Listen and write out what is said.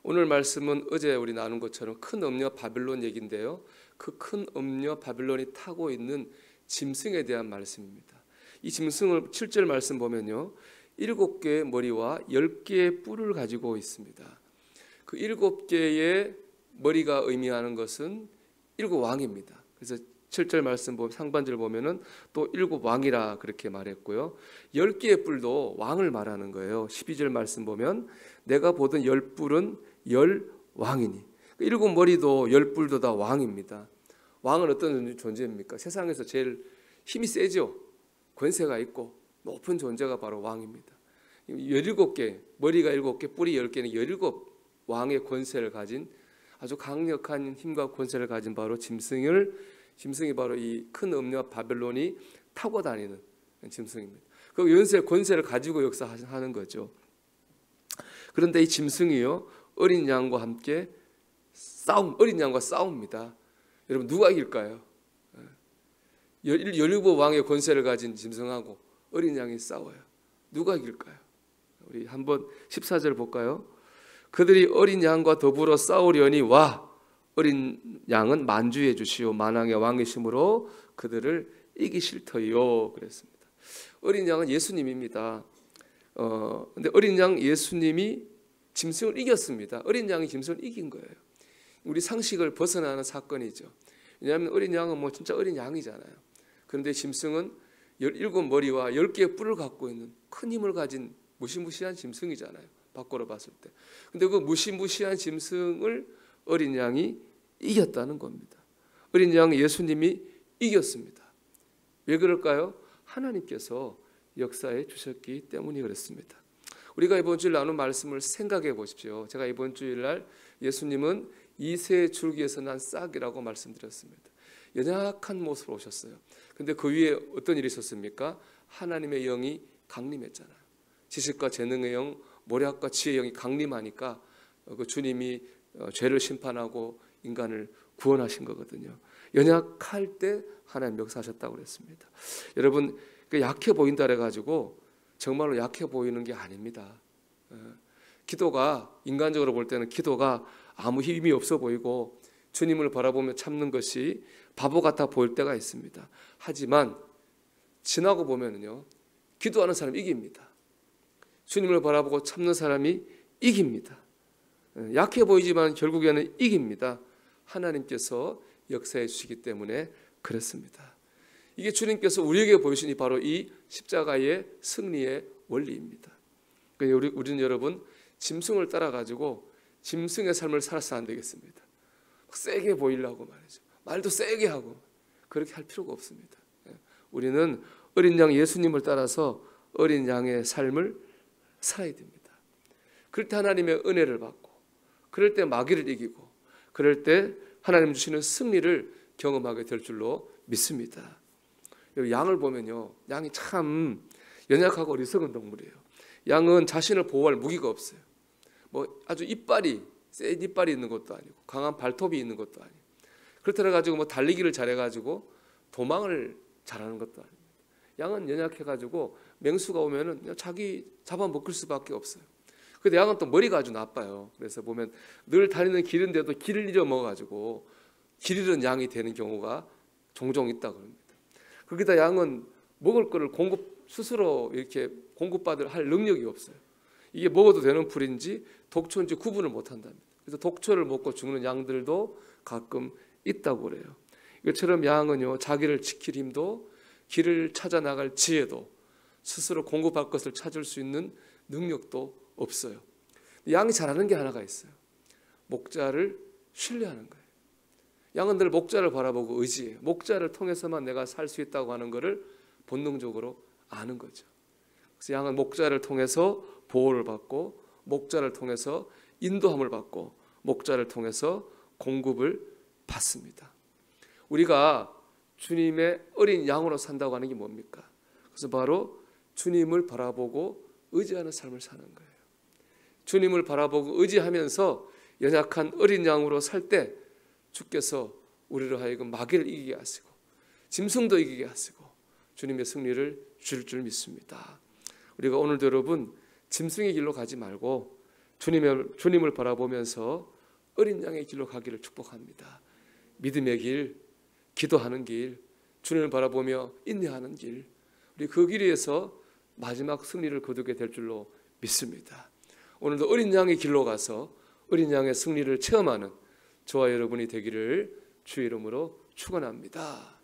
오늘 말씀은 어제 우리 나눈 것처럼 큰 음녀 바빌론 얘기인데요. 그 큰 음녀 바빌론이 타고 있는 짐승에 대한 말씀입니다. 이 짐승을 7절 말씀 보면요, 7개의 머리와 10개의 뿔을 가지고 있습니다. 그 7개의 머리가 의미하는 것은 7왕입니다. 그래서 7절 말씀 보면 상반절 보면은 또 7왕이라 그렇게 말했고요. 10개의 뿔도 왕을 말하는 거예요. 12절 말씀 보면 내가 보던 10뿔은 10왕이니. 7머리도 10뿔도 다 왕입니다. 왕은 어떤 존재입니까? 세상에서 제일 힘이 세죠. 권세가 있고 높은 존재가 바로 왕입니다. 17개, 머리가 7개, 뿔이 10개는 17왕의 권세를 가진 아주 강력한 힘과 권세를 가진 바로 짐승이 바로 이 큰 음녀 바벨론이 타고 다니는 짐승입니다. 그 연세 권세를 가지고 역사하는 거죠. 그런데 이 짐승이요, 어린 양과 함께 어린 양과 싸웁니다. 여러분 누가 이길까요? 17왕의 권세를 가진 짐승하고 어린 양이 싸워요. 누가 이길까요? 우리 한번 14절 볼까요? 그들이 어린 양과 더불어 싸우려니 와, 어린 양은 만주해 주시오. 만왕의 왕이심으로 그들을 이기실 터이요. 그랬습니다. 어린 양은 예수님입니다. 근데 어린 양 예수님이 짐승을 이겼습니다. 어린 양이 짐승을 이긴 거예요. 우리 상식을 벗어나는 사건이죠. 왜냐하면 어린 양은 뭐 진짜 어린 양이잖아요. 그런데 짐승은 17머리와 10개의 뿔을 갖고 있는 큰 힘을 가진 무시무시한 짐승이잖아요. 밖으로 봤을 때. 근데 그 무시무시한 짐승을 어린 양이 이겼다는 겁니다. 어린 양 예수님이 이겼습니다. 왜 그럴까요? 하나님께서 역사해 주셨기 때문이 그렇습니다. 우리가 이번 주일 나눈 말씀을 생각해 보십시오. 제가 이번 주일날 예수님은 이새 줄기에서 난 싹이라고 말씀드렸습니다. 연약한 모습으로 오셨어요. 근데 그 위에 어떤 일이 있었습니까? 하나님의 영이 강림했잖아요. 지식과 재능의 영, 모략과 지혜의 영이 강림하니까 그 주님이 죄를 심판하고 인간을 구원하신 거거든요. 연약할 때 하나님 역사하셨다고 그랬습니다. 여러분, 약해 보인다 그래가지고 정말로 약해 보이는 게 아닙니다. 기도가 인간적으로 볼 때는 기도가 아무 힘이 없어 보이고 주님을 바라보며 참는 것이 바보 같아 보일 때가 있습니다. 하지만 지나고 보면은요, 기도하는 사람이 이깁니다. 주님을 바라보고 참는 사람이 이깁니다. 약해 보이지만 결국에는 이깁니다. 하나님께서 역사해 주시기 때문에 그렇습니다. 이게 주님께서 우리에게 보여주신 바로 이 십자가의 승리의 원리입니다. 우리는 여러분 짐승을 따라가지고 짐승의 삶을 살아서 안 되겠습니다. 세게 보이려고 말이죠. 말도 세게 하고 그렇게 할 필요가 없습니다. 우리는 어린 양 예수님을 따라서 어린 양의 삶을 살아야 됩니다. 그럴 때 하나님의 은혜를 받고, 그럴 때 마귀를 이기고, 그럴 때 하나님 주시는 승리를 경험하게 될 줄로 믿습니다. 양을 보면요, 양이 참 연약하고 어리석은 동물이에요. 양은 자신을 보호할 무기가 없어요. 뭐 아주 센 이빨이 있는 것도 아니고 강한 발톱이 있는 것도 아니고, 그렇다 가지고 뭐 달리기를 잘해가지고 도망을 잘하는 것도 아닙니다. 양은 연약해가지고 맹수가 오면은 그냥 자기 잡아먹을 수밖에 없어요. 근데 양은 또 머리가 아주 나빠요. 그래서 보면 늘 다니는 길인데도 길을 잃어먹어가지고 길 잃은 양이 되는 경우가 종종 있다고 합니다. 거기다 양은 먹을 거를 스스로 이렇게 공급받을 할 능력이 없어요. 이게 먹어도 되는 풀인지 독초인지 구분을 못한답니다. 그래서 독초를 먹고 죽는 양들도 가끔 있다고 그래요. 이것처럼 양은요, 자기를 지킬 힘도, 길을 찾아 나갈 지혜도, 스스로 공급할 것을 찾을 수 있는 능력도 없어요. 양이 잘하는 게 하나가 있어요. 목자를 신뢰하는 거예요. 양은 늘 목자를 바라보고 의지해요. 목자를 통해서만 내가 살 수 있다고 하는 것을 본능적으로 아는 거죠. 그래서 양은 목자를 통해서 보호를 받고, 목자를 통해서 인도함을 받고, 목자를 통해서 공급을 받습니다. 우리가 주님의 어린 양으로 산다고 하는 게 뭡니까? 그래서 바로 주님을 바라보고 의지하는 삶을 사는 거예요. 주님을 바라보고 의지하면서 연약한 어린 양으로 살 때 주께서 우리를 하여금 마귀를 이기게 하시고 짐승도 이기게 하시고 주님의 승리를 줄 믿습니다. 우리가 오늘도 여러분 짐승의 길로 가지 말고 주님을 바라보면서 어린 양의 길로 가기를 축복합니다. 믿음의 길, 기도하는 길, 주님을 바라보며 인내하는 길, 우리 그 길에서 마지막 승리를 거두게 될 줄로 믿습니다. 오늘도 어린 양의 길로 가서 어린 양의 승리를 체험하는 저와 여러분이 되기를 주의 이름으로 축원합니다.